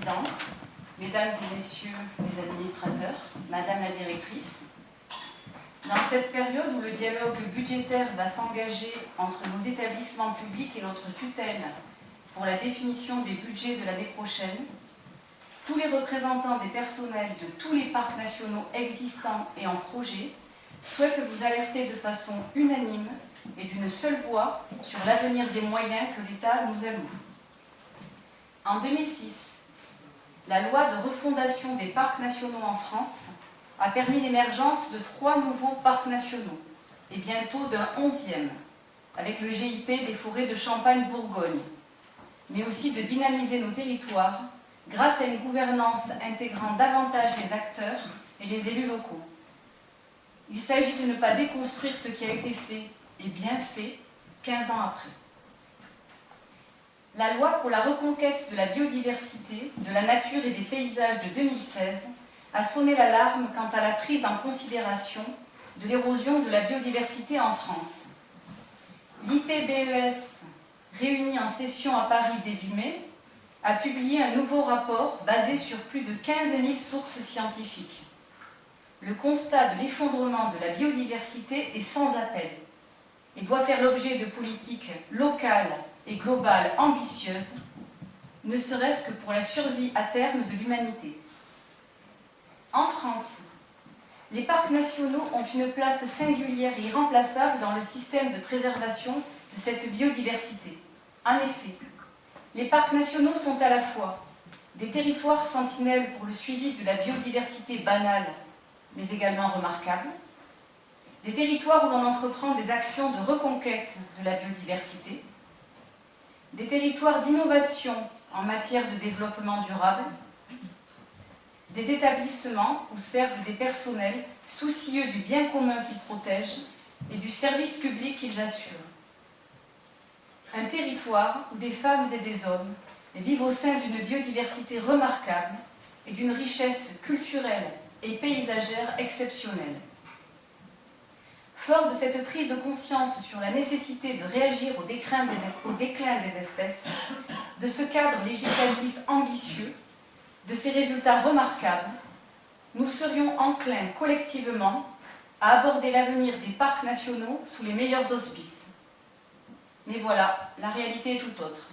Président, Mesdames et Messieurs les administrateurs, Madame la Directrice, dans cette période où le dialogue budgétaire va s'engager entre nos établissements publics et notre tutelle pour la définition des budgets de l'année prochaine, tous les représentants des personnels de tous les parcs nationaux existants et en projet souhaitent vous alerter de façon unanime et d'une seule voix sur l'avenir des moyens que l'État nous alloue. En 2006, la loi de refondation des parcs nationaux en France a permis l'émergence de 3 nouveaux parcs nationaux et bientôt d'un 11e, avec le GIP des forêts de Champagne-Bourgogne, mais aussi de dynamiser nos territoires grâce à une gouvernance intégrant davantage les acteurs et les élus locaux. Il s'agit de ne pas déconstruire ce qui a été fait et bien fait 15 ans après. La loi pour la reconquête de la biodiversité, de la nature et des paysages de 2016 a sonné l'alarme quant à la prise en considération de l'érosion de la biodiversité en France. L'IPBES, réuni en session à Paris début mai, a publié un nouveau rapport basé sur plus de 15 000 sources scientifiques. Le constat de l'effondrement de la biodiversité est sans appel et doit faire l'objet de politiques locales et globales ambitieuses, ne serait-ce que pour la survie à terme de l'humanité. En France, les parcs nationaux ont une place singulière et irremplaçable dans le système de préservation de cette biodiversité. En effet, les parcs nationaux sont à la fois des territoires sentinelles pour le suivi de la biodiversité banale, mais également remarquable, des territoires où l'on entreprend des actions de reconquête de la biodiversité, des territoires d'innovation en matière de développement durable, des établissements où servent des personnels soucieux du bien commun qu'ils protègent et du service public qu'ils assurent. Un territoire où des femmes et des hommes vivent au sein d'une biodiversité remarquable et d'une richesse culturelle et paysagère exceptionnelle. Fort de cette prise de conscience sur la nécessité de réagir au déclin des espèces, de ce cadre législatif ambitieux, de ces résultats remarquables, nous serions enclins collectivement à aborder l'avenir des parcs nationaux sous les meilleurs auspices. Mais voilà, la réalité est tout autre.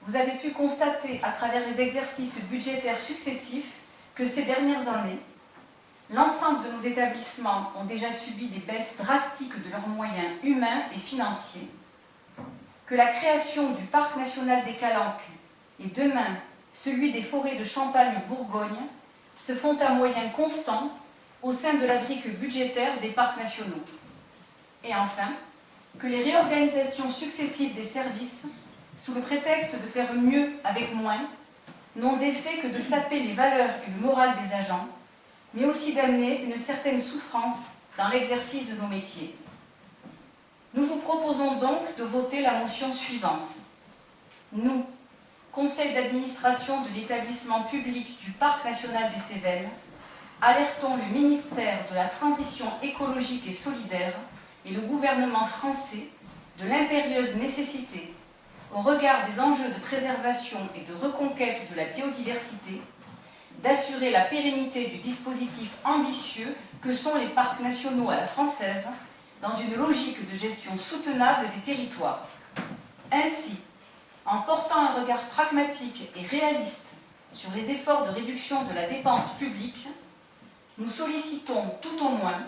Vous avez pu constater à travers les exercices budgétaires successifs que ces dernières années, l'ensemble de nos établissements ont déjà subi des baisses drastiques de leurs moyens humains et financiers, que la création du parc national des Calanques et demain celui des forêts de Champagne-Bourgogne se font à moyens constants au sein de la brique budgétaire des parcs nationaux. Et enfin, que les réorganisations successives des services, sous le prétexte de faire mieux avec moins, n'ont d'effet que de saper les valeurs et le moral des agents, mais aussi d'amener une certaine souffrance dans l'exercice de nos métiers. Nous vous proposons donc de voter la motion suivante. Nous, Conseil d'administration de l'établissement public du Parc national des Cévennes, alertons le ministère de la Transition écologique et solidaire et le gouvernement français de l'impérieuse nécessité, au regard des enjeux de préservation et de reconquête de la biodiversité, d'assurer la pérennité du dispositif ambitieux que sont les parcs nationaux à la française, dans une logique de gestion soutenable des territoires. Ainsi, en portant un regard pragmatique et réaliste sur les efforts de réduction de la dépense publique, nous sollicitons tout au moins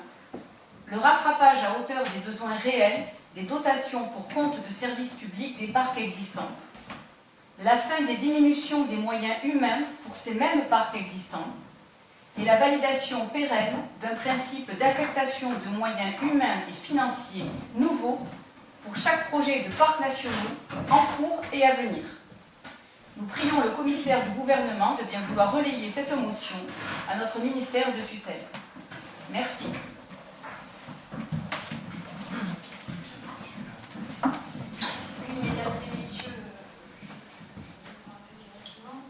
le rattrapage à hauteur des besoins réels des dotations pour compte de services publics des parcs existants, la fin des diminutions des moyens humains pour ces mêmes parcs existants et la validation pérenne d'un principe d'affectation de moyens humains et financiers nouveaux pour chaque projet de parcs nationaux en cours et à venir. Nous prions le commissaire du gouvernement de bien vouloir relayer cette motion à notre ministère de tutelle. Merci.